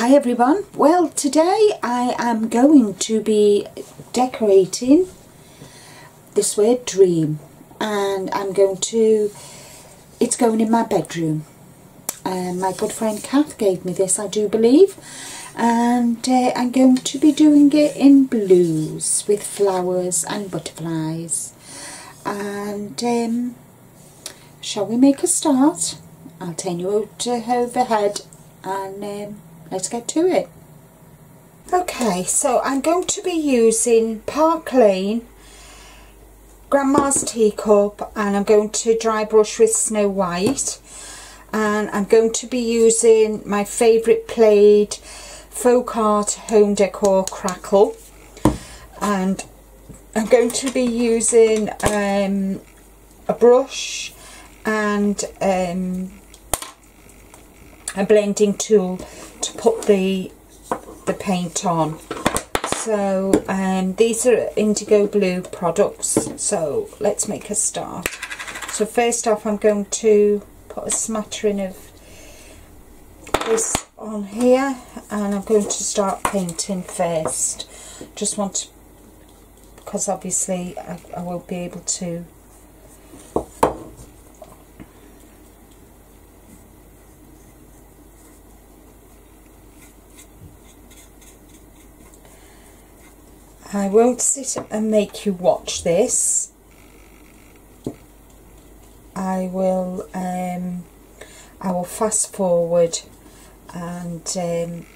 Hi everyone, well today I am going to be decorating this word dream, and it's going in my bedroom. My good friend Kath gave me this, I do believe, and I'm going to be doing it in blues with flowers and butterflies. And shall we make a start? I'll take you out overhead and let's get to it. Okay, so I'm going to be using Park Lane Grandma's Teacup, and I'm going to dry brush with Snow White, and I'm going to be using my favourite Plaid Folk Art Home Decor Crackle, and I'm going to be using a brush and a blending tool to put the paint on. So these are indigo blue products, so let's make a start. So first off, I'm going to put a smattering of this on here, and I'm going to start painting first. Just want to, because obviously I won't be able to I won't sit and make you watch this. I will fast forward and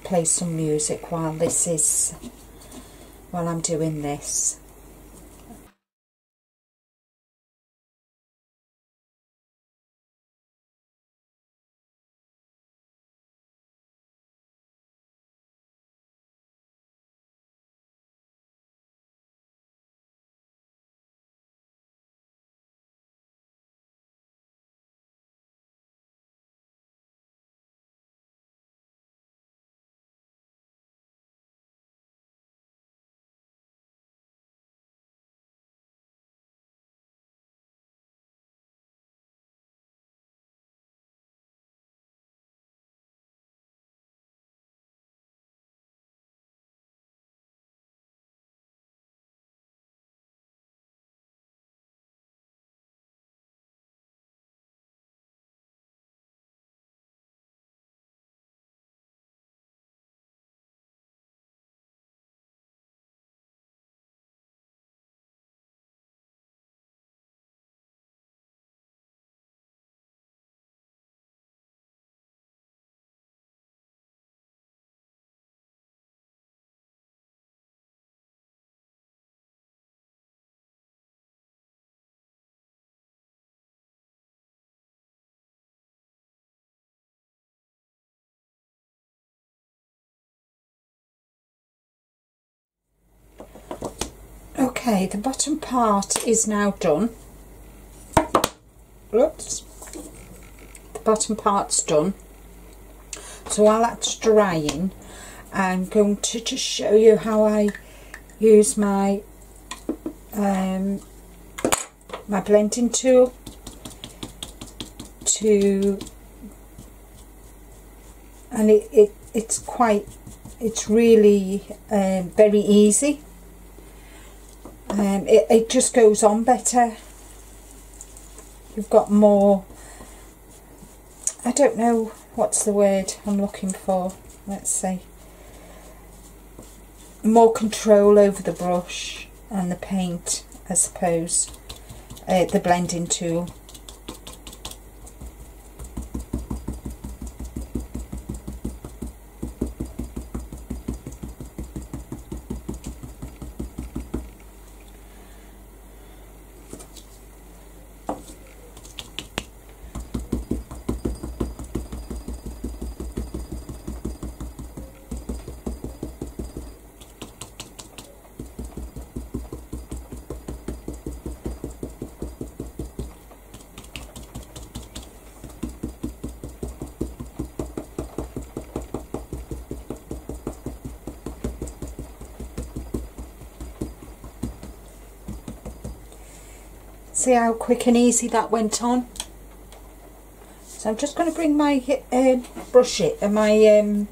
play some music while I'm doing this. Okay, the bottom part is now done. Oops. The bottom part's done. So while that's drying, I'm going to just show you how I use my my blending tool to, and it's really very easy. It just goes on better. You've got more, I don't know what's the word I'm looking for, let's see, more control over the brush and the paint, I suppose, the blending tool. See how quick and easy that went on? So I'm just going to bring my brush it and my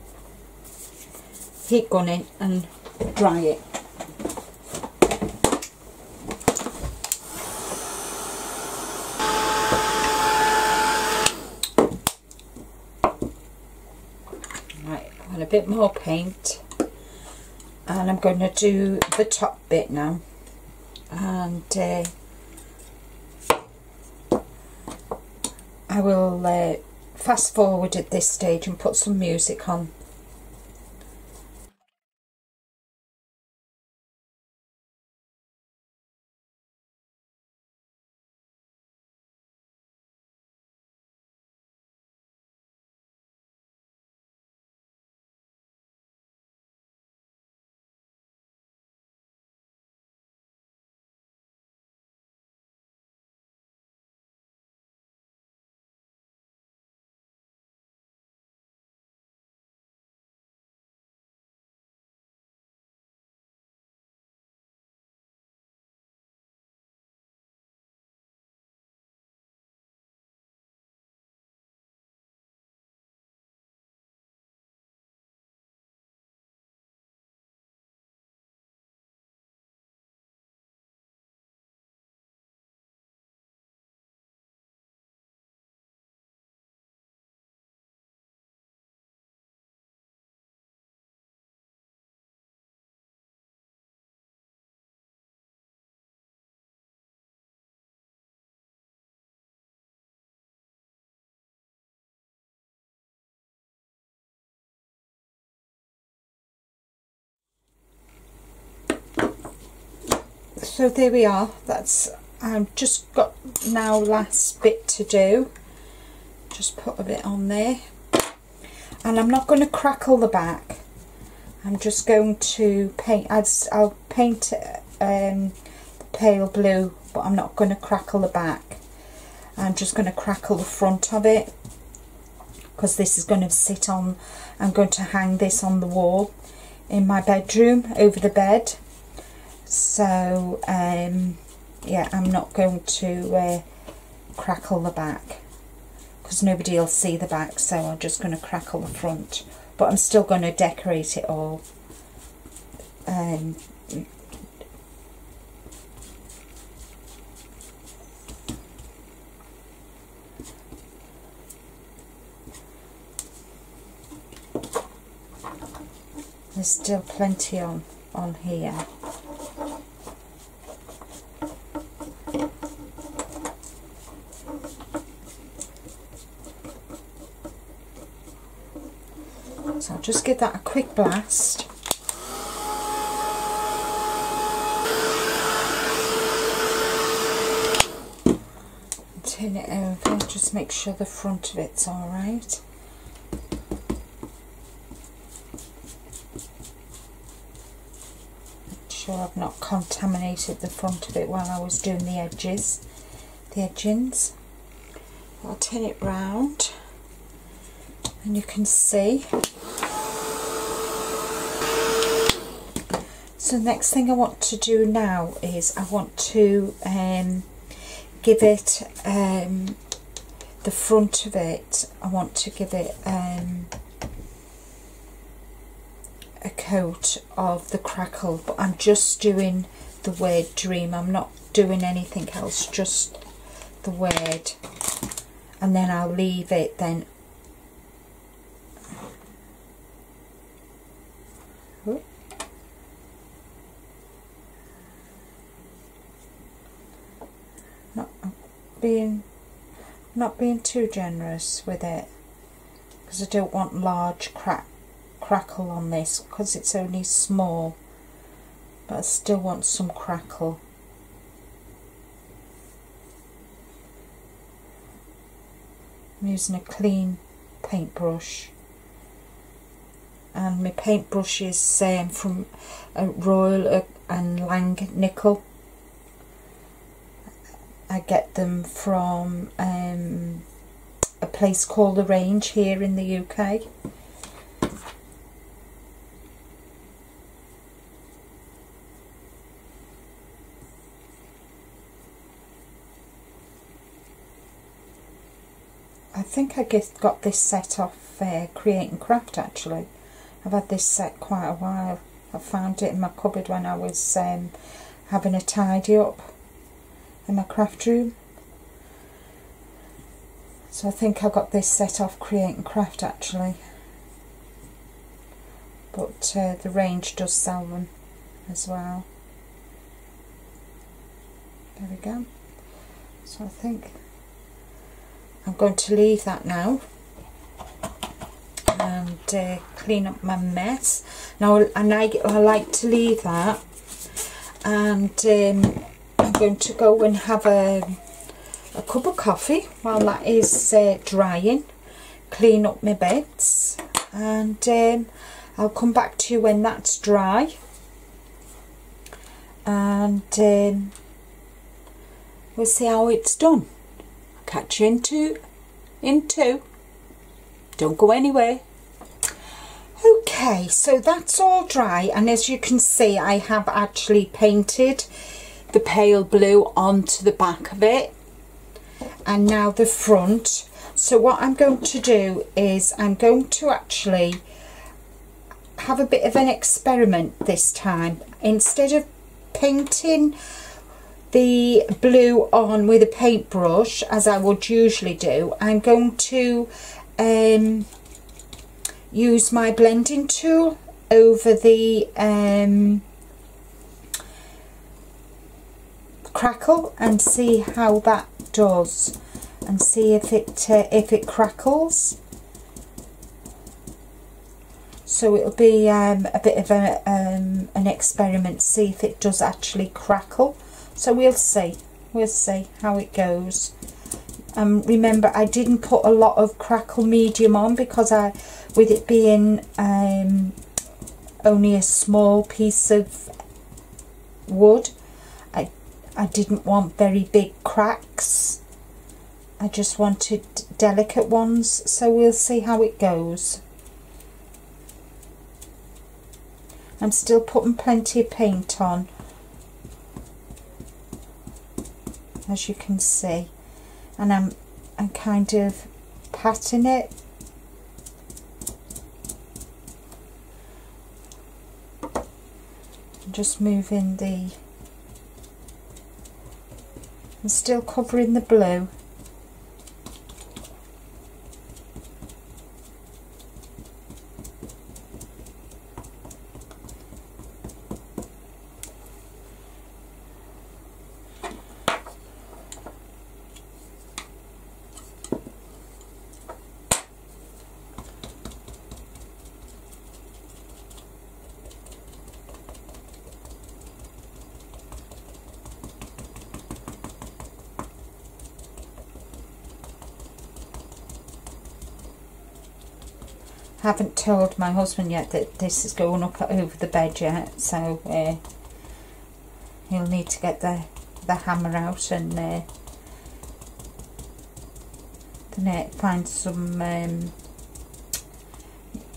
heat gun in and dry it. Right, I want a bit more paint, and I'm going to do the top bit now, and I will fast forward at this stage and put some music on. So there we are, that's I've just got now last bit to do. Just put a bit on there, and I'm not going to crackle the back. I'm just going to paint, I'll paint the pale blue, but I'm not going to crackle the back. I'm just going to crackle the front of it, because this is going to sit on, I'm going to hang this on the wall in my bedroom over the bed. So yeah, I'm not going to crackle the back because nobody will see the back, so I'm just going to crackle the front, but I'm still going to decorate it all. There's still plenty on here. So I'll just give that a quick blast. Turn it over, just make sure the front of it's alright. Make sure I've not contaminated the front of it while I was doing the edges, the edgings. I'll turn it round and you can see. So the next thing I want to do now is I want to give it the front of it, I want to give it a coat of the crackle, but I'm just doing the word dream, I'm not doing anything else, just the word, and then I'll leave it then. Not being too generous with it, because I don't want large crackle on this, because it's only small, but I still want some crackle. I'm using a clean paintbrush, and my paintbrush is from Royal and Lang Nickel. I get them from a place called The Range here in the UK. I think I got this set off Create and Craft actually. I've had this set quite a while. I found it in my cupboard when I was having a tidy up in my craft room. So I think I got this set off Create and Craft actually. But the range does sell them as well. There we go. So I think I'm going to leave that now and clean up my mess. Now I like to leave that, and I'm going to go and have a cup of coffee while that is drying, clean up my bits, and I'll come back to you when that's dry, and we'll see how it's done. Catch you in two. Don't go anywhere. Okay, so that's all dry, and as you can see I have actually painted the pale blue onto the back of it, and now the front. So what I'm going to do is I'm going to actually have a bit of an experiment this time. Instead of painting the blue on with a paintbrush as I would usually do, I'm going to use my blending tool over the crackle and see how that does, and see if it crackles. So it'll be a bit of an experiment, see if it does actually crackle. So we'll see how it goes. Remember, I didn't put a lot of crackle medium on because with it being only a small piece of wood, I didn't want very big cracks. I just wanted delicate ones. So we'll see how it goes. I'm still putting plenty of paint on, as you can see, and I'm kind of patting it. I'm just moving I'm still covering the blue. Haven't told my husband yet that this is going up over the bed yet, so he'll need to get the hammer out and then find some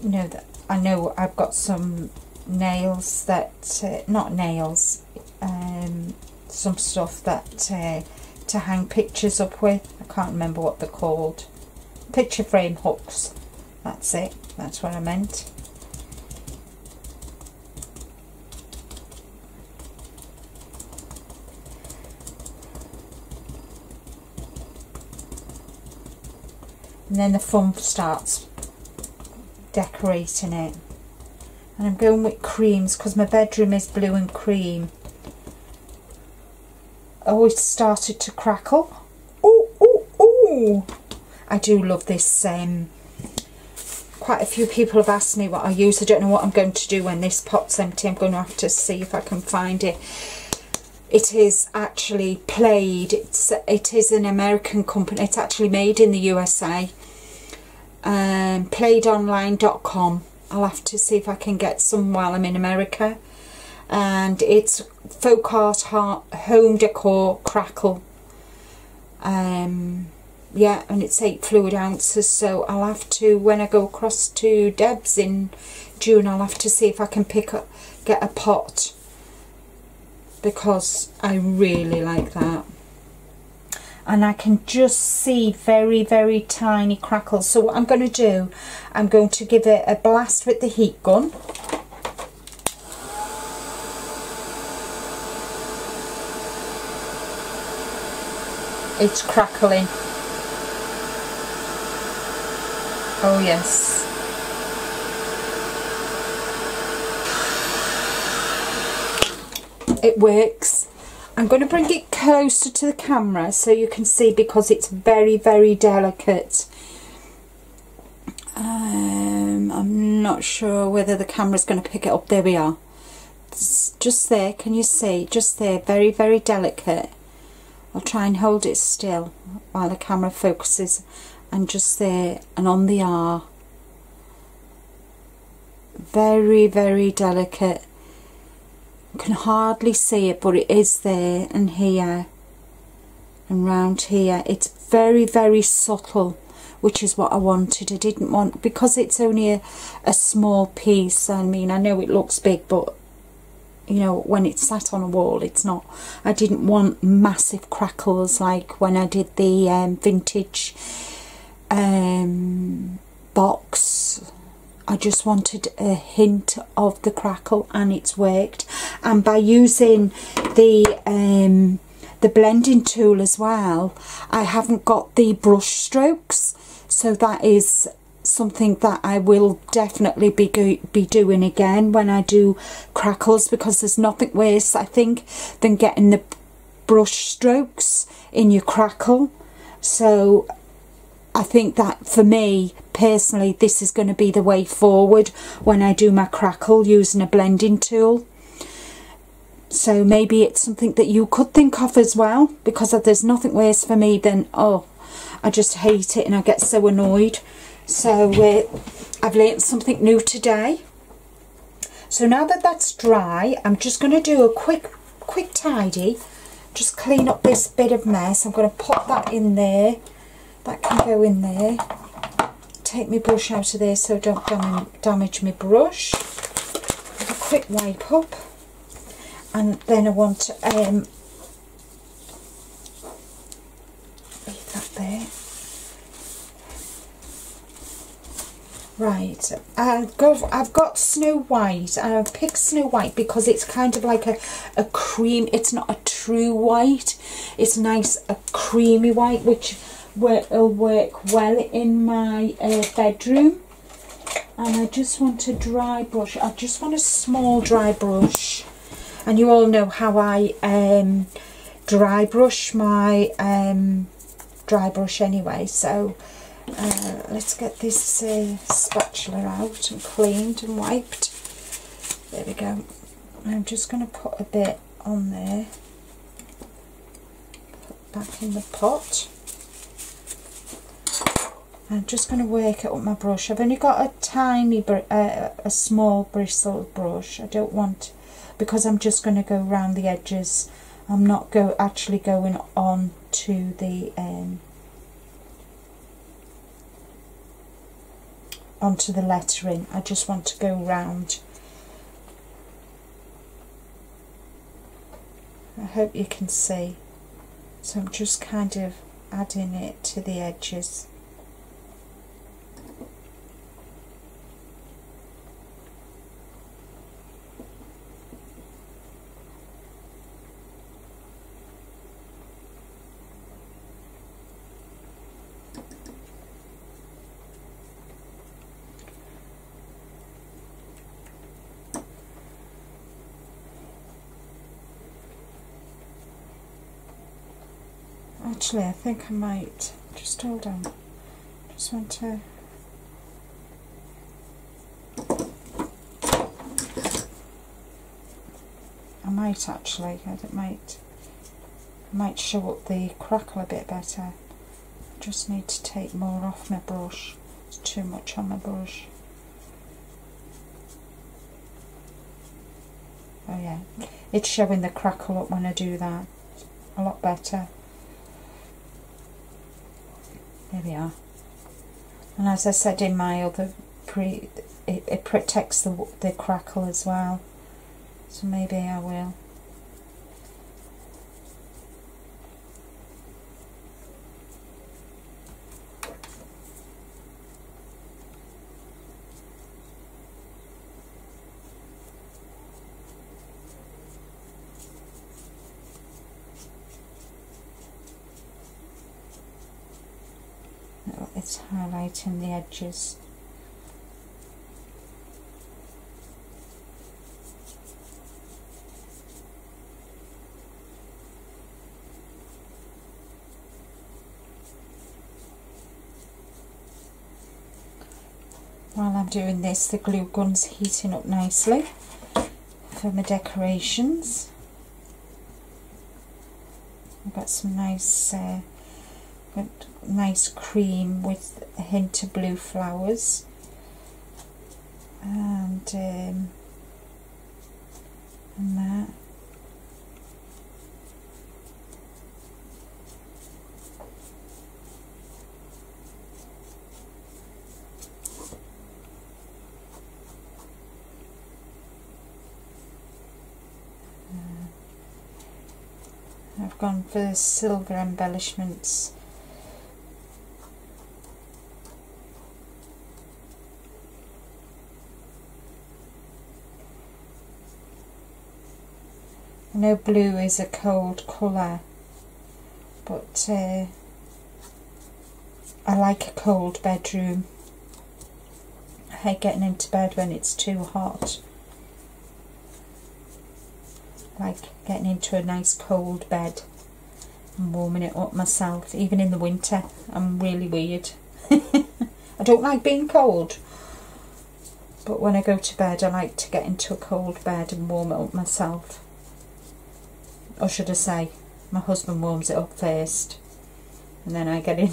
you know, that I know I've got some nails that not nails, some stuff that to hang pictures up with. I can't remember what they're called. Picture frame hooks. That's it. That's what I meant. And then the fun starts, decorating it. And I'm going with creams because my bedroom is blue and cream. Oh, it started to crackle. Oh, oh, oh! I do love this. Quite a few people have asked me what I use. I don't know what I'm going to do when this pot's empty. I'm going to have to see if I can find it. It is actually Plaid. It is an American company. It's actually made in the USA. Plaidonline.com. I'll have to see if I can get some while I'm in America. And it's folk art home decor crackle. Yeah, and it's 8 fluid ounces, so I'll have to, when I go across to Deb's in June, I'll have to see if I can get a pot, because I really like that. and I can just see very, very tiny crackles. So what I'm going to do, I'm going to give it a blast with the heat gun. It's crackling. Oh yes. It works. I'm going to bring it closer to the camera so you can see, because it's very, very delicate. I'm not sure whether the camera's going to pick it up. There we are. It's just there, can you see? Just there, very, very delicate. I'll try and hold it still while the camera focuses, and just there, and on the R. Very, very delicate. You can hardly see it, but it is there, and here and round here. It's very, very subtle, which is what I wanted. I didn't want, because it's only a small piece. I mean, I know it looks big, but you know, when it's sat on a wall, it's not. I didn't want massive crackles like when I did the vintage box. I just wanted a hint of the crackle, and it's worked. And by using the blending tool as well, I haven't got the brush strokes, so that is something that I will definitely be doing again when I do crackles, because there's nothing worse, I think, than getting the brush strokes in your crackle. So I think that for me personally, this is going to be the way forward when I do my crackle using a blending tool. So maybe it's something that you could think of as well, because there's nothing worse for me than, oh, I just hate it and I get so annoyed. So I've learnt something new today. So now that that's dry, I'm just going to do a quick tidy, just clean up this bit of mess. I'm going to pop that in there. That can go in there. Take my brush out of there so I don't damage my brush. Have a quick wipe up. And then I want to leave that there. Right, I've got Snow White, and I've picked Snow White because it's kind of like a cream. It's not a true white, it's nice, a creamy white, which will work well in my bedroom. And I just want a dry brush. I just want a small dry brush, and you all know how I dry brush my dry brush anyway. So let's get this spatula out and cleaned and wiped. There we go. I'm just going to put a bit on there, put back in the pot. I'm just going to work it up my brush. I've only got a tiny, a small bristled brush. I don't want, because I'm just going to go around the edges. I'm not actually going on to the onto the lettering. I just want to go round. I hope you can see. So I'm just kind of adding it to the edges. Actually, I think I might, just hold on, just want to, I might actually, I might show up the crackle a bit better. I just need to take more off my brush, it's too much on my brush. Oh yeah, it's showing the crackle up when I do that, a lot better. There we are. And as I said in my other it protects the crackle as well. So maybe I will. highlighting the edges. While I'm doing this, the glue gun's heating up nicely for my decorations. I've got some nice nice cream with a hint of blue flowers, and that. I've gone for silver embellishments. I know blue is a cold colour, but I like a cold bedroom. I hate getting into bed when it's too hot. I like getting into a nice cold bed and warming it up myself. Even in the winter, I'm really weird. I don't like being cold, but when I go to bed I like to get into a cold bed and warm it up myself. Or should I say, my husband warms it up first and then I get in.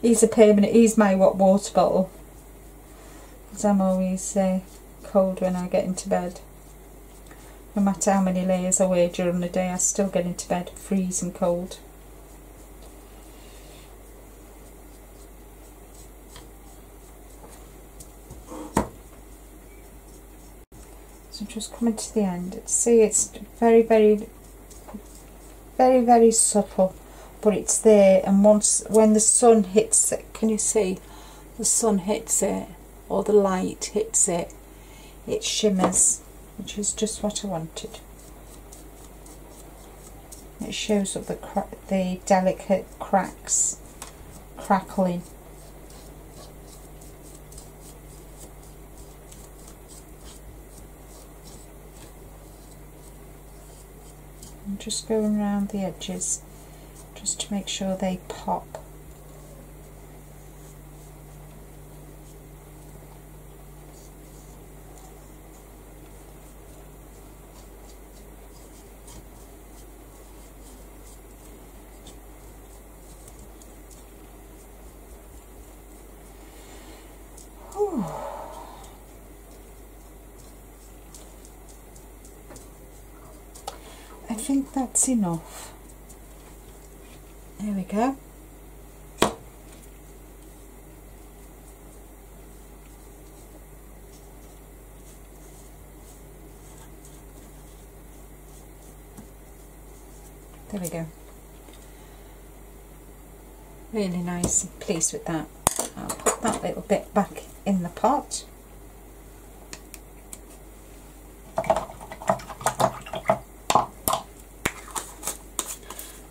He's my water bottle, because I'm always cold when I get into bed. No matter how many layers I wear during the day, I still get into bed freezing cold. So just coming to the end. See, it's very, very, very, very subtle, but it's there. And when the sun hits it, can you see? The sun hits it, or the light hits it, it shimmers, which is just what I wanted. It shows up the delicate cracks, crackling. I'm just going around the edges just to make sure they pop. I think that's enough. There we go. There we go. Really nice, pleased with that. I'll put that little bit back in the pot.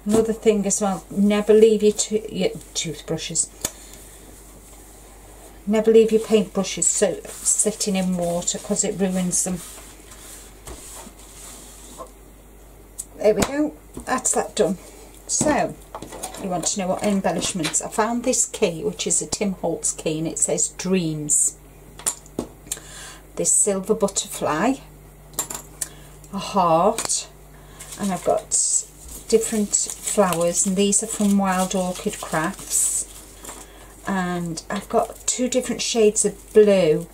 Another thing as well, never leave your toothbrushes. Never leave your paintbrushes sitting in water, because it ruins them. There we go, that's that done. So, you want to know what embellishments. I found this key, which is a Tim Holtz key, and it says Dreams. This silver butterfly, a heart, and I've got different flowers, and these are from Wild Orchid Crafts, and I've got two different shades of blue.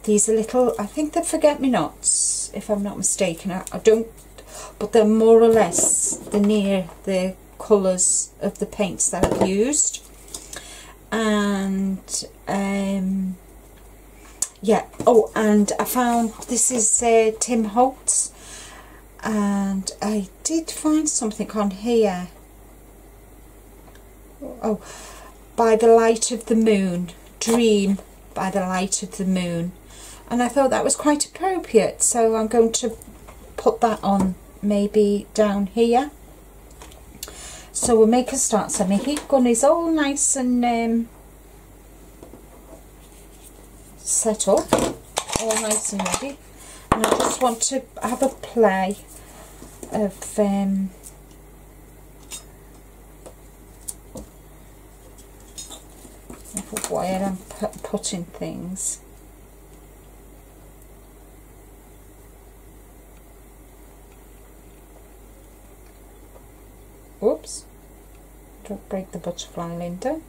These are little, I think they're forget-me-nots, if I'm not mistaken. I don't, but they're more or less near the colours of the paints that I've used. And yeah, oh, and I found this is Tim Holtz, and I did find something on here. Oh, By the Light of the Moon, Dream by the Light of the Moon, and I thought that was quite appropriate, so I'm going to put that on maybe down here. So we'll make a start. So my heat gun is all nice and set up, all nice and ready, and I just want to have a play of where I'm putting things. Oops, don't break the butterfly, Linda.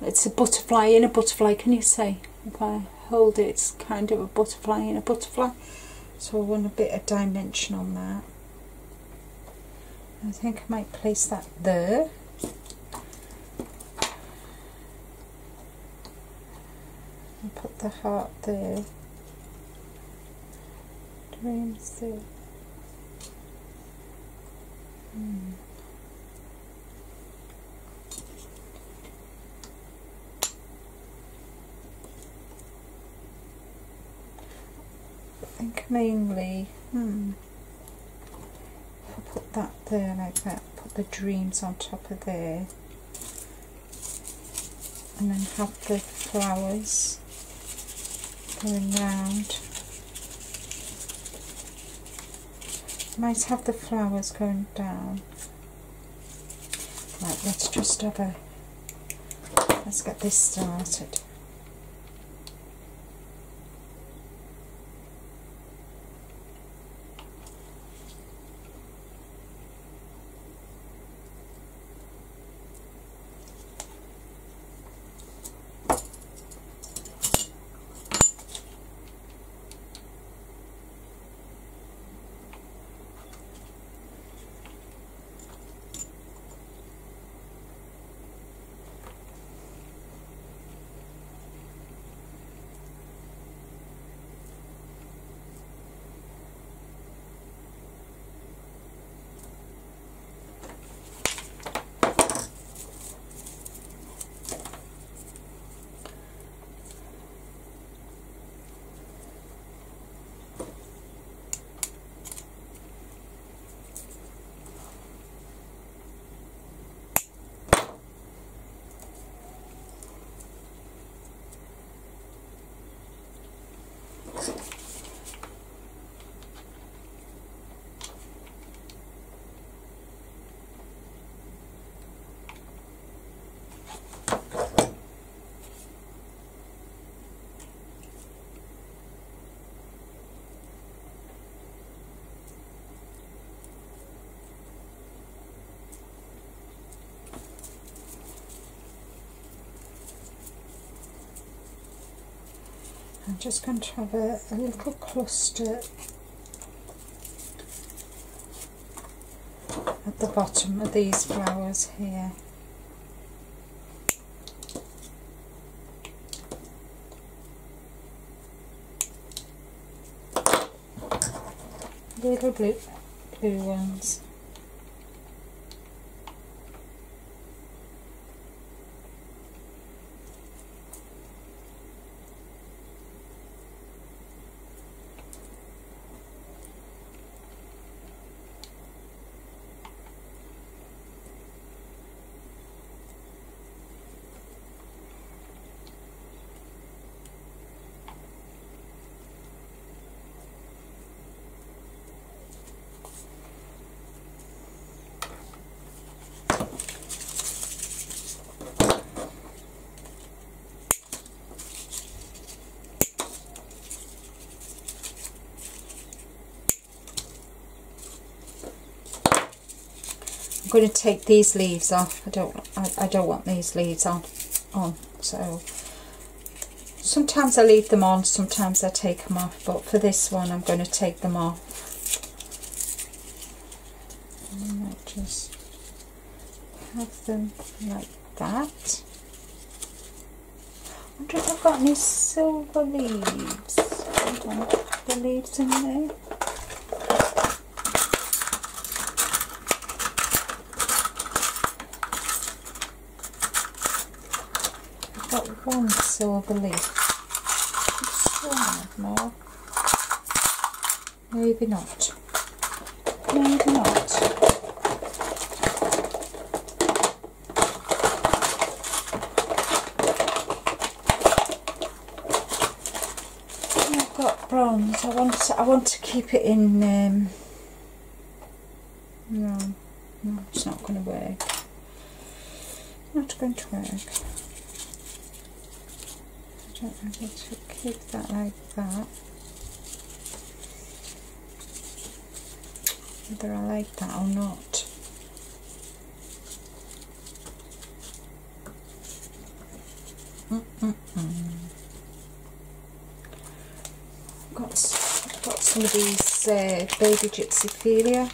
It's a butterfly in a butterfly, can you say? If I hold it, it's kind of a butterfly in a butterfly. So I want a bit of dimension on that. I think I might place that there. And put the heart there. Dreams there. I think mainly, if I put that there like that, put the dreams on top of there, and then have the flowers going round. Might have the flowers going down. Right, let's just have a, let's get this started. I'm just going to have a little cluster at the bottom of these flowers here. Little blue ones. I'm going to take these leaves off. I don't want these leaves on. So sometimes I leave them on, sometimes I take them off, but for this one I'm going to take them off. And I just have them like that. I wonder if I've got any silver leaves. Hold on, the leaves in there. Got one silver leaf. More. Maybe not. Maybe not. ones. I want to keep it in. No, it's not going to work. Not going to work. I don't know how to keep that like that. Whether I like that or not. Got some of these baby Gypsyphilia.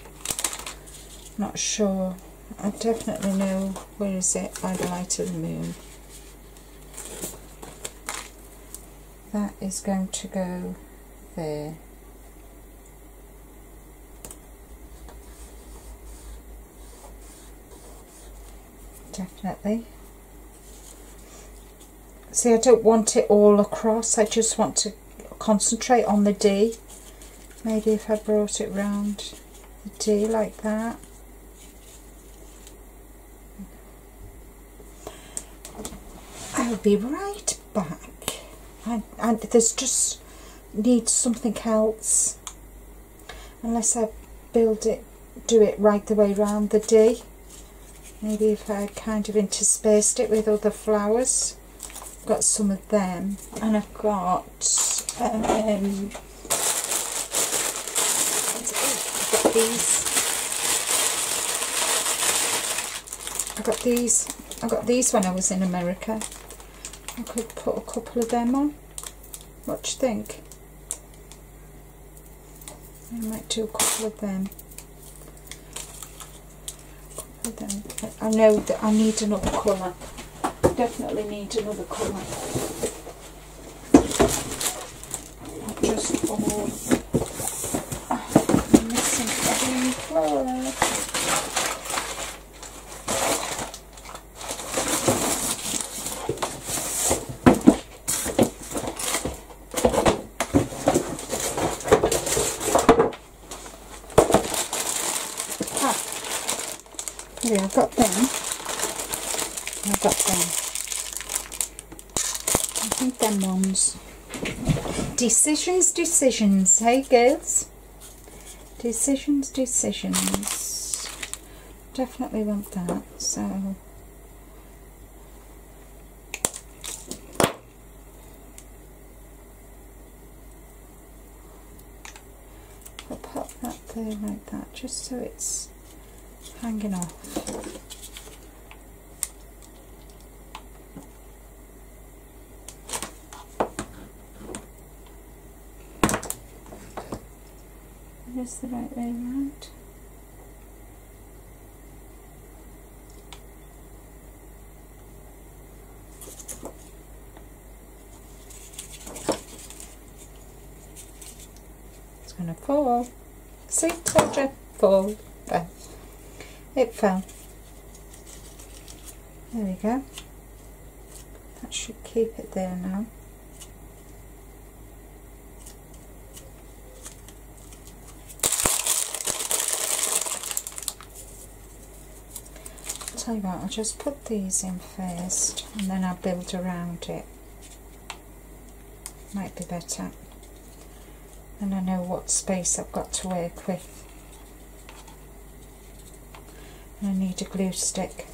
Not sure. I definitely know. Where is it? By the Light of the Moon. That is going to go there. Definitely. See, I don't want it all across. I just want to concentrate on the D. Maybe if I brought it round the D like that. I'll be right back. And there's just needs something else. Unless I do it right the way round the D. Maybe if I kind of interspersed it with other flowers. I've got some of them, and I've got I got these when I was in America. I could put a couple of them on. What do you think? I might do a couple of them. I know that I need another colour. Definitely need another colour. Not just all. I'm missing every flower. Yeah, I've got them. I've got them. I think them ones. Decisions. Hey, girls. Decisions. Definitely want that. So. I'll pop that there like that, just so it's hanging off. Is the right way around? It's gonna fall. See, told you, fall. There. It fell. There we go. That should keep it there now. Tell you what, I'll just put these in first and then I'll build around it. Might be better. And I know what space I've got to work with. And I need a glue stick.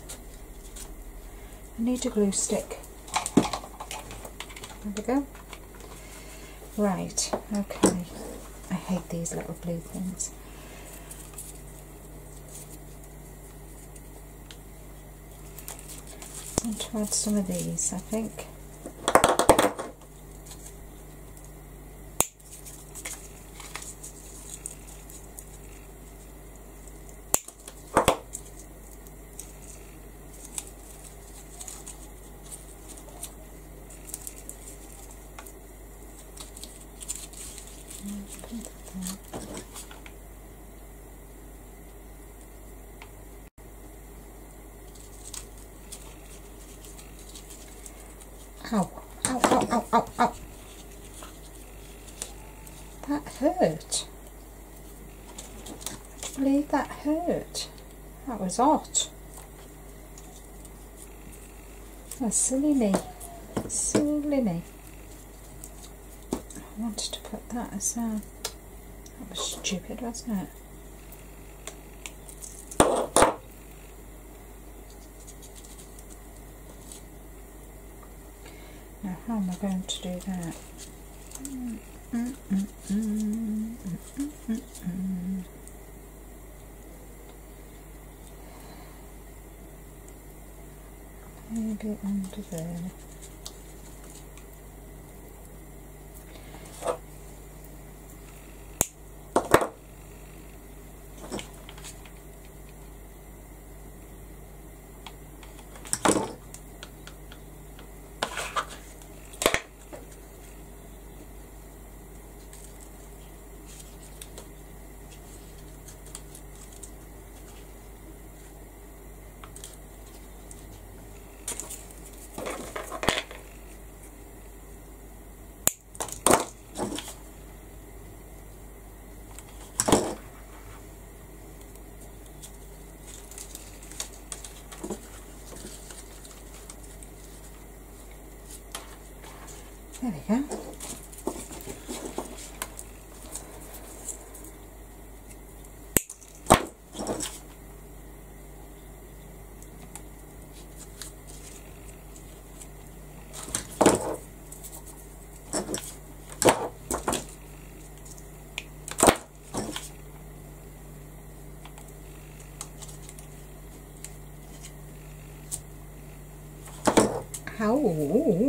There we go. Right, okay. I hate these little blue things. I want to add some of these, I think. Ow, ow, ow, ow, ow, ow. That hurt. I believe that hurt. That was hot. Oh, silly me. Silly me. I wanted to put that as that was stupid, wasn't it? Now how am I going to do that? Maybe under there. There we go. Ow.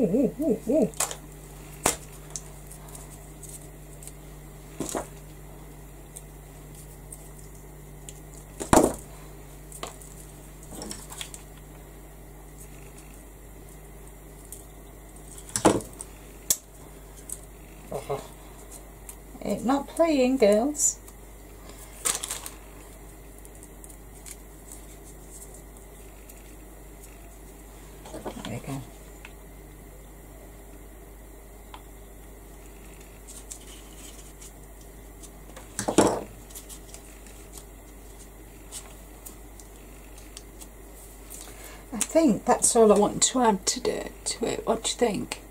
It's not playing, girls. There we go. I think that's all I want to add to it. What do you think?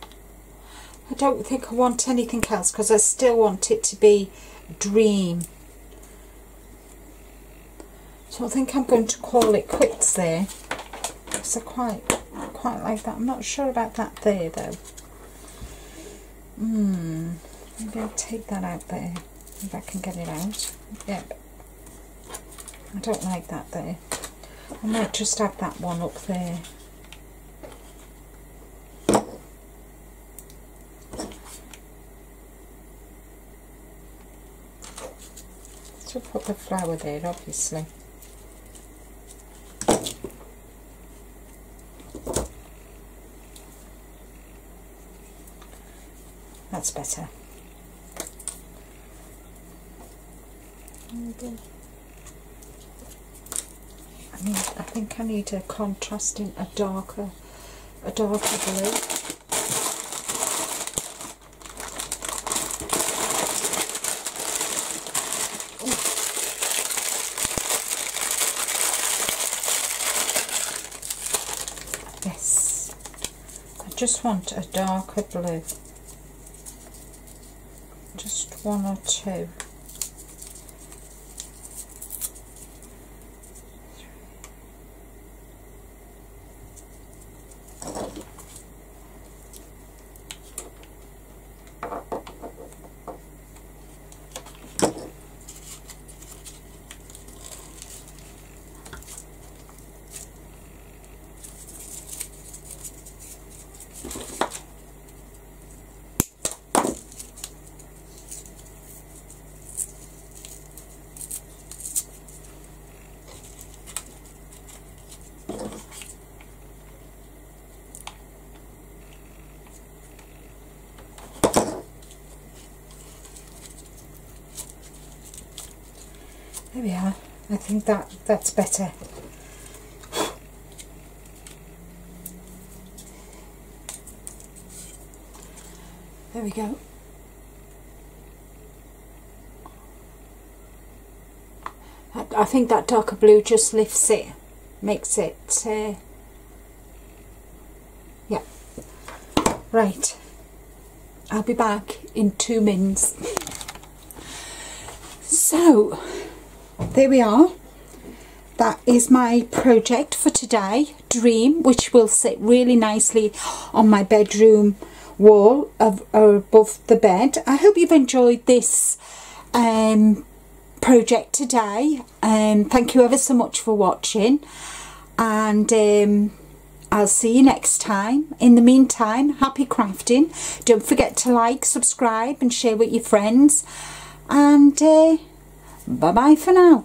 I don't think I want anything else because I still want it to be dream. So I think I'm going to call it quits there. Because I quite like that. I'm not sure about that there though. Maybe I'll take that out there if I can get it out. Yep. I don't like that there. I might just have that one up there. So put the flower there, obviously. That's better. I think I need a contrast in a darker blue. Yes, I just want a darker blue. Just one or two. There we are. I think that's better. There we go. I think that darker blue just lifts it, makes it, yeah. Right. I'll be back in 2 minutes. So there we are. That is my project for today, Dream, which will sit really nicely on my bedroom wall above the bed. I hope you've enjoyed this project today. Thank you ever so much for watching, and I'll see you next time. In the meantime, happy crafting. Don't forget to like, subscribe and share with your friends, and bye bye for now.